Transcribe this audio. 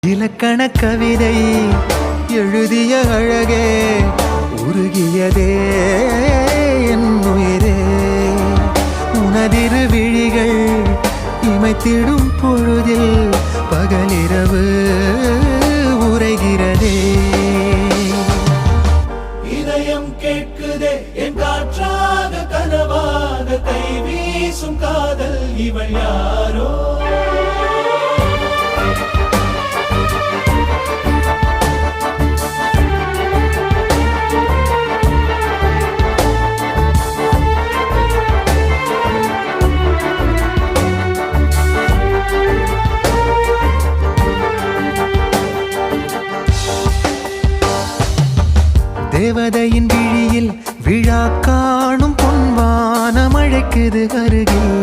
இலக்கண கவிதை எழுதிய அழகே உருகியதே என் உயிரே உனதிரு விழிகள் இமைத்திடும் பொழுதில் பகலிரவு உரைகிறதே இதயம் கேட்குதே என் காற்றாக கனவாக கை வீசும் காதல் இவள் யாரோ தேவதையின் விழியில் விழா காணும் பொன்வானம் அழைக்குது அருகில்